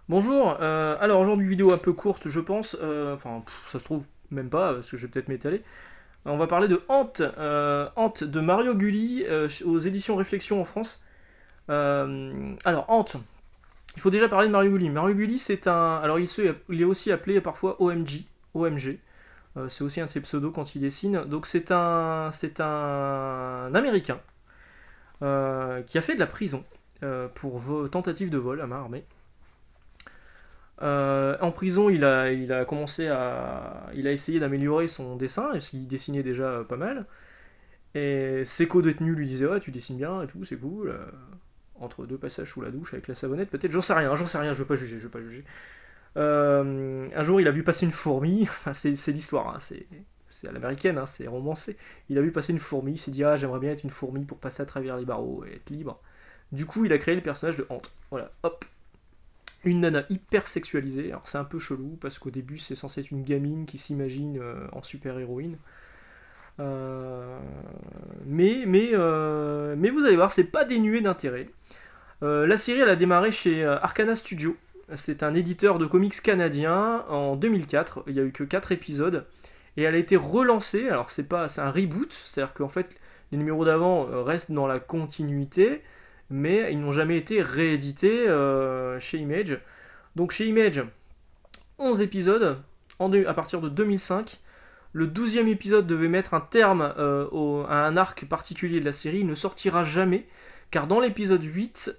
Bonjour, alors aujourd'hui vidéo un peu courte je pense, enfin ça se trouve même pas parce que je vais peut-être m'étaler. On va parler de Ant de Mario Gulli aux éditions Réflexion en France. Alors Ant, il faut déjà parler de Mario Gulli. Mario Gulli c'est un, alors il est aussi appelé parfois OMG. C'est aussi un de ses pseudos quand il dessine. Donc c'est un Américain qui a fait de la prison pour tentative de vol à main armée. En prison, il a essayé d'améliorer son dessin, parce qu'il dessinait déjà pas mal. Et ses co-détenus lui disaient ouais, tu dessines bien et tout, c'est cool. Entre deux passages sous la douche avec la savonnette, peut-être, j'en sais rien, je veux pas juger, je veux pas juger. Un jour, il a vu passer une fourmi. Enfin, c'est l'histoire, hein, c'est à l'américaine, hein, c'est romancé. Il a vu passer une fourmi, il s'est dit ah, j'aimerais bien être une fourmi pour passer à travers les barreaux et être libre. Du coup, il a créé le personnage de Ant. Voilà, hop, une nana hyper sexualisée. Alors c'est un peu chelou parce qu'au début c'est censé être une gamine qui s'imagine en super héroïne. Euh, mais vous allez voir, c'est pas dénué d'intérêt. La série elle a démarré chez Arcana Studio. C'est un éditeur de comics canadien en 2004. Il y a eu que 4 épisodes et elle a été relancée. Alors c'est un reboot, c'est-à-dire qu'en fait les numéros d'avant restent dans la continuité, mais ils n'ont jamais été réédités chez Image. Donc chez Image, 11 épisodes à partir de 2005. Le 12e épisode devait mettre un terme à un arc particulier de la série. Il ne sortira jamais, car dans l'épisode 8,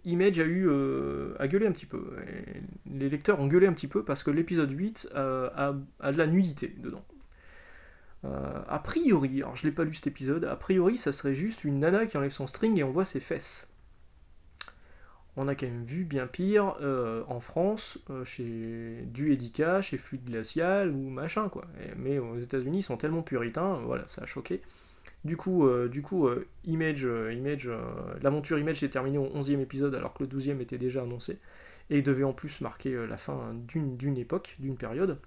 Image a gueulé un petit peu. Et les lecteurs ont gueulé un petit peu parce que l'épisode 8 a de la nudité dedans. A priori, alors je l'ai pas lu cet épisode, a priori ça serait juste une nana qui enlève son string et on voit ses fesses. On a quand même vu bien pire en France, chez du Edica, chez Fluide Glacial ou machin quoi. Mais aux États-Unis ils sont tellement puritains, voilà, ça a choqué. L'aventure Image s'est terminée au 11e épisode alors que le 12e était déjà annoncé et devait en plus marquer la fin d'une époque, d'une période.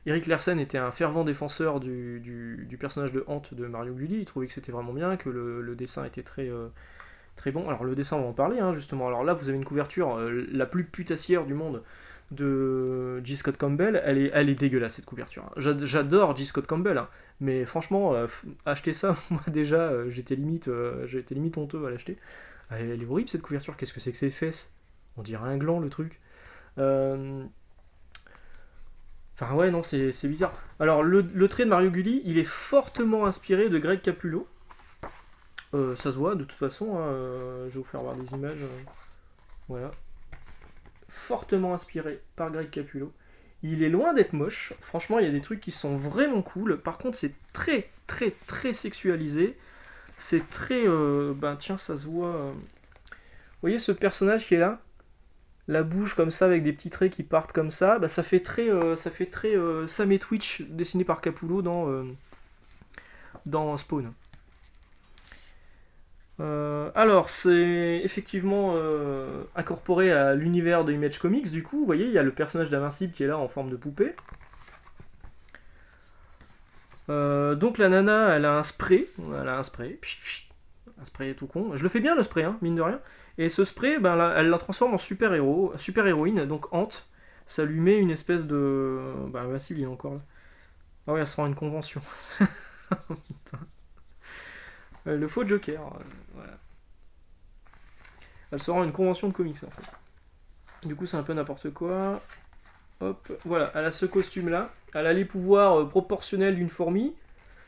Eric Larsen était un fervent défenseur du personnage de Hant de Mario Gulli, il trouvait que c'était vraiment bien, que le dessin était très bon. Alors le dessin, on va en parler justement. Alors là, vous avez une couverture la plus putassière du monde de J. Scott Campbell. Elle est dégueulasse cette couverture. J'adore J. Scott Campbell, hein, mais franchement, acheter ça, moi déjà, j'étais limite honteux à l'acheter. Elle est horrible cette couverture. Qu'est-ce que c'est que ces fesses? On dirait un gland le truc. Euh, Enfin ouais, non, c'est bizarre. Alors le trait de Mario Gulli, il est fortement inspiré de Greg Capullo. Ça se voit de toute façon, hein, je vais vous faire voir des images. Voilà. Fortement inspiré par Greg Capullo. Il est loin d'être moche. Franchement, il y a des trucs qui sont vraiment cool. Par contre, c'est très, très, très sexualisé. C'est très. Ben tiens, ça se voit. Vous voyez ce personnage qui est là? La bouche comme ça avec des petits traits qui partent comme ça. Bah, ça fait très Sam et Twitch dessiné par Capullo dans Spawn. Alors, c'est effectivement incorporé à l'univers de Image Comics. Du coup, vous voyez, il y a le personnage d'Invincible qui est là en forme de poupée. Donc la nana, un spray tout con. Je le fais bien le spray, hein, mine de rien. Et ce spray, ben, elle la transforme en super héros, super héroïne. Donc Ant, ça lui met une espèce de, ben, Invincible, il est encore là. Ah oui, elle se rend à une convention. Le faux Joker. Voilà. Elle se rend à une convention de comics en fait. Du coup, c'est un peu n'importe quoi. Hop, voilà, elle a ce costume-là. Elle a les pouvoirs proportionnels d'une fourmi.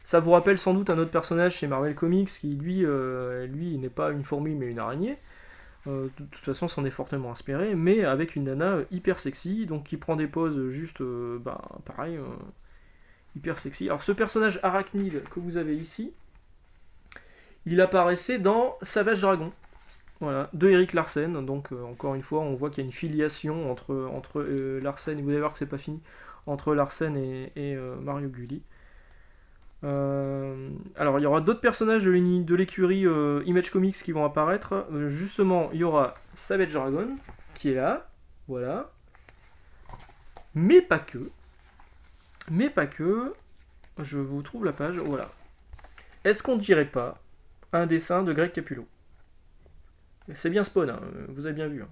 Ça vous rappelle sans doute un autre personnage chez Marvel Comics qui, lui n'est pas une fourmi mais une araignée. De toute façon, s'en est fortement inspiré, mais avec une nana hyper sexy, donc qui prend des poses juste, pareil, hyper sexy. Alors, ce personnage arachnide que vous avez ici, il apparaissait dans Savage Dragon. Voilà, de Eric Larsen. Donc encore une fois, on voit qu'il y a une filiation entre Larsen, et vous allez voir que c'est pas fini, entre Larsen et Mario Gulli. Alors il y aura d'autres personnages de l'écurie Image Comics qui vont apparaître. Justement, il y aura Savage Dragon qui est là, voilà. Mais pas que. Mais pas que. Je vous trouve la page, voilà. Est-ce qu'on dirait pas un dessin de Greg Capullo? C'est bien Spawn, hein, vous avez bien vu. Hein.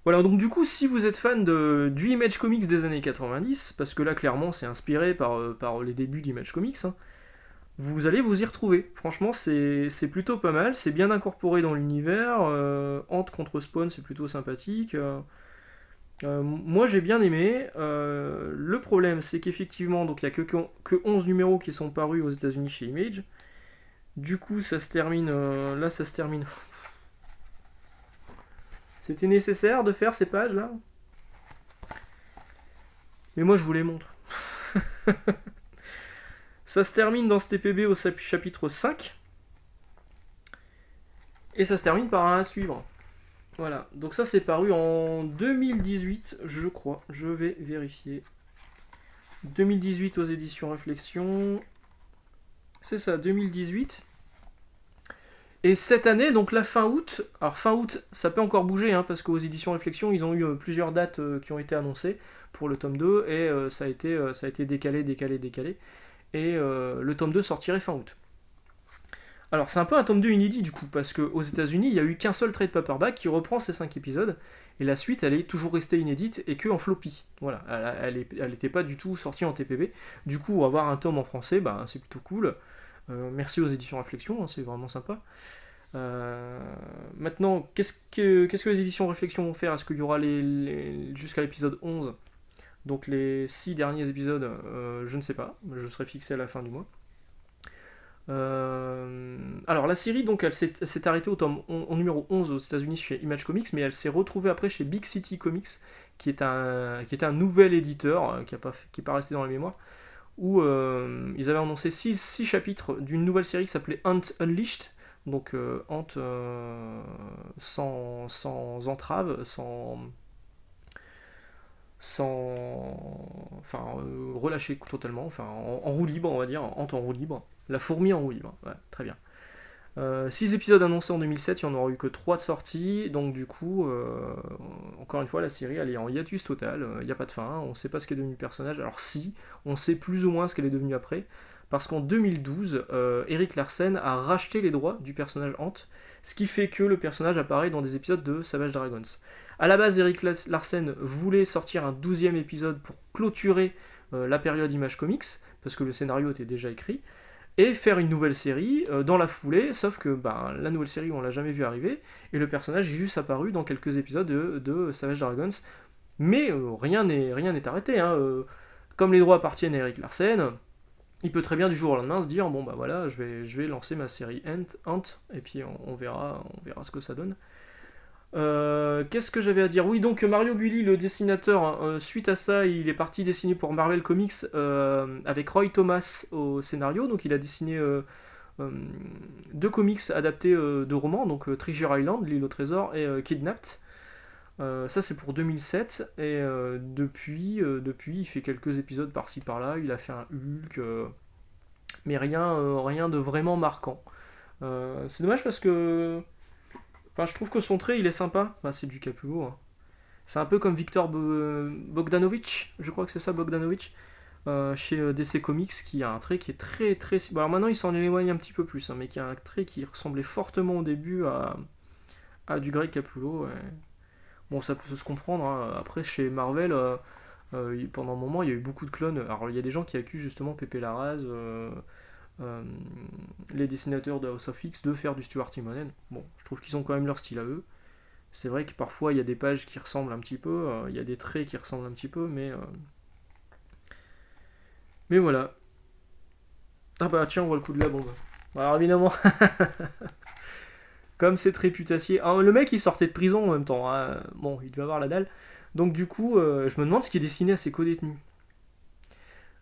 Voilà, donc du coup, si vous êtes fan du Image Comics des années 90, parce que là, clairement, c'est inspiré par les débuts d'Image Comics, hein, vous allez vous y retrouver. Franchement, c'est plutôt pas mal, c'est bien incorporé dans l'univers. Ant contre Spawn, c'est plutôt sympathique. Moi, j'ai bien aimé. Le problème, c'est qu'effectivement, donc il n'y a que 11 numéros qui sont parus aux États-Unis chez Image. Du coup, ça se termine. Là, ça se termine. C'était nécessaire de faire ces pages là. Mais moi, je vous les montre. Ça se termine dans ce TPB au chapitre 5. Et ça se termine par un à suivre. Voilà. Donc ça, c'est paru en 2018, je crois. Je vais vérifier. 2018 aux éditions Réflexion. C'est ça, 2018. Et cette année, donc la fin août, alors fin août, ça peut encore bouger, hein, parce qu'aux éditions Réflexion, ils ont eu plusieurs dates qui ont été annoncées pour le tome 2, et ça a été décalé. Et le tome 2 sortirait fin août. Alors c'est un peu un tome 2 inédit du coup, parce qu'aux États-Unis, il n'y a eu qu'un seul trade paperback qui reprend ces 5 épisodes, et la suite, elle est toujours restée inédite et que en floppy. Voilà, elle n'était pas du tout sortie en TPB. Du coup, avoir un tome en français, bah, c'est plutôt cool. Merci aux éditions Réflexion, hein, c'est vraiment sympa. Maintenant, qu'est-ce que les éditions Réflexion vont faire? Est-ce qu'il y aura jusqu'à l'épisode 11, donc les 6 derniers épisodes? Je ne sais pas, je serai fixé à la fin du mois. Alors la série, donc, elle s'est arrêtée au numéro 11 aux États-Unis chez Image Comics, mais elle s'est retrouvée après chez Big City Comics, qui est un nouvel éditeur qui n'est pas resté dans la mémoire, où ils avaient annoncé 6 chapitres d'une nouvelle série qui s'appelait Ant Unleashed, donc Ant sans entrave, enfin relâché totalement, enfin en roue libre, on va dire, Ant en roue libre, la fourmi en roue libre, ouais, très bien. 6 épisodes annoncés en 2007, il n'y en aura eu que 3 de sortie, donc du coup, encore une fois, la série elle est en hiatus total, il n'y a pas de fin, on ne sait pas ce qu'est devenu le personnage. Alors si, on sait plus ou moins ce qu'elle est devenue après, parce qu'en 2012, Erik Larsen a racheté les droits du personnage Ant, ce qui fait que le personnage apparaît dans des épisodes de Savage Dragons. A la base, Erik Larsen voulait sortir un 12e épisode pour clôturer la période Image Comics, parce que le scénario était déjà écrit, et faire une nouvelle série dans la foulée, sauf que la nouvelle série on l'a jamais vu arriver, et le personnage est juste apparu dans quelques épisodes de Savage Dragons, mais rien n'est arrêté, hein, comme les droits appartiennent à Erik Larsen, il peut très bien du jour au lendemain se dire bon bah voilà, je vais lancer ma série Ant, et puis on verra ce que ça donne. Qu'est-ce que j'avais à dire? Oui, donc Mario Gulli, le dessinateur, hein, suite à ça, il est parti dessiner pour Marvel Comics avec Roy Thomas au scénario. Donc il a dessiné 2 comics adaptés de romans, donc Treasure Island, l'île au trésor, et Kidnapped. Ça c'est pour 2007, et depuis, il fait quelques épisodes par-ci par-là. Il a fait un Hulk, mais rien de vraiment marquant. C'est dommage parce que enfin, je trouve que son trait, il est sympa. Enfin, c'est du Capullo, hein. C'est un peu comme Victor Bogdanovich, je crois que c'est ça, Bogdanovich, chez DC Comics, qui a un trait qui est très très... Bon, alors maintenant, il s'en éloigne un petit peu plus, hein, mais qui a un trait qui ressemblait fortement au début à du Greg Capullo. Ouais. Bon, ça peut se comprendre, hein. Après, chez Marvel, pendant un moment, il y a eu beaucoup de clones. Alors, il y a des gens qui accusent justement Pepe Larraz, les dessinateurs de House of X, de faire du Stuart Immonen. Bon, je trouve qu'ils ont quand même leur style à eux. C'est vrai que parfois il y a des pages qui ressemblent un petit peu, il y a des traits qui ressemblent un petit peu, mais voilà. Ah bah tiens, on voit le coup de la bombe. Alors évidemment, comme c'est très putassier. Ah, le mec il sortait de prison en même temps, hein. Bon, il devait avoir la dalle. Donc du coup, je me demande ce qui est destiné à ses co-détenus.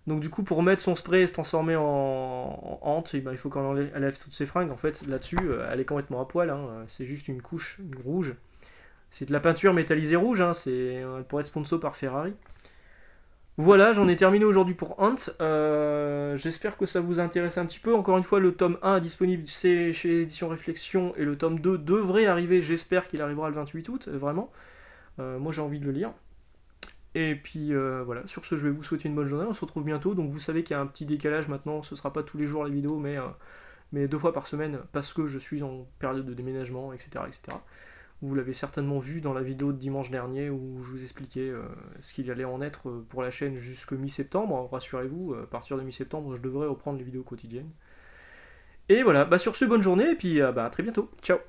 Donc du coup, pour mettre son spray et se transformer en hante, il faut qu'elle enlève toutes ses fringues. En fait, là-dessus, elle est complètement à poil, hein. C'est juste une couche rouge. C'est de la peinture métallisée rouge, hein. Elle pourrait être sponsor par Ferrari. Voilà, j'en ai terminé aujourd'hui pour Ant. J'espère que ça vous intéresse un petit peu. Encore une fois, le tome 1 est disponible chez les éditions Réflexion, et le tome 2 devrait arriver. J'espère qu'il arrivera le 28 août, vraiment. Moi, j'ai envie de le lire. Et puis voilà, sur ce, je vais vous souhaiter une bonne journée. On se retrouve bientôt. Donc vous savez qu'il y a un petit décalage maintenant. Ce ne sera pas tous les jours les vidéos, mais 2 fois par semaine, parce que je suis en période de déménagement, etc., etc. Vous l'avez certainement vu dans la vidéo de dimanche dernier où je vous expliquais ce qu'il allait en être pour la chaîne jusque mi-septembre. Rassurez-vous, à partir de mi-septembre, je devrais reprendre les vidéos quotidiennes. Et voilà, bah sur ce, bonne journée et puis bah, à très bientôt. Ciao.